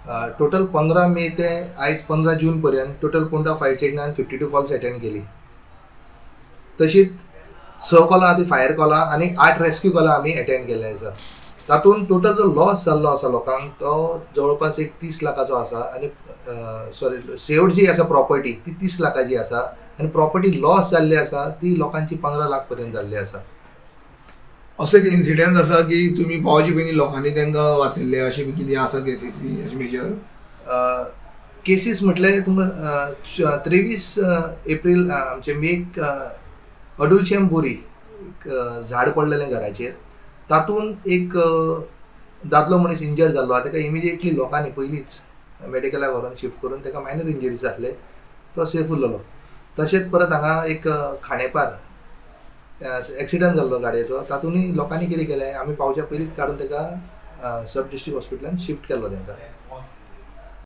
Total 15 मे ते आयज 15 जून पर्यंत टोटल पोंडा फायर स्टेशनान 52 कॉल्स अटेंड केली. तशीच 6 कॉलां आदी फायर कॉलां आनी 8 रेस्क्यू कॉलां आमी अटेंड केल्ले आसा. तातूंत टोटल जो लॉस जाल्लो आसा लोकांक तो जवळपास एक 30 लाखाचो आसा. आनी सेव्ड जी आसा प्रॉपर्टी ती 30 लाखाची आसा. आनी प्रॉपर्टी लॉस जाल्ली आसा ती लोकांची 15 लाख पर्यंत जाल्ली आसा. असो एक इन्सिडेंट आसा की तुमी पावचे पयलीं लोकांनी तांकां वाचयल्ले अशें बी कितें आसा केसीस बी अशें मेजर केसीस म्हटल्यार तुमकां 23 एप्रील आमचे मेक अडुलशेम बोरी झाड पडलेलें घराचेर. तातूंत एक दादलो मनीस इंजर्ड जाल्लो आहा. ताका इमिजिएटली लोकांनी पयलींच मेडिकलाक व्हरून शिफ्ट करून ताका मायनर इंजरीज जाल्ले. तो सेफ उरलो. तशेंच परत हांगा एक खांडेपार एक्सिडंट जाल्लो गाडयेचो. तातूंतय लोकांनी कितें केलें आमी पावच्या पयलींच काडून ताका सब डिस्ट्रिक्ट हॉस्पिटलान शिफ्ट केल्लो तांकां.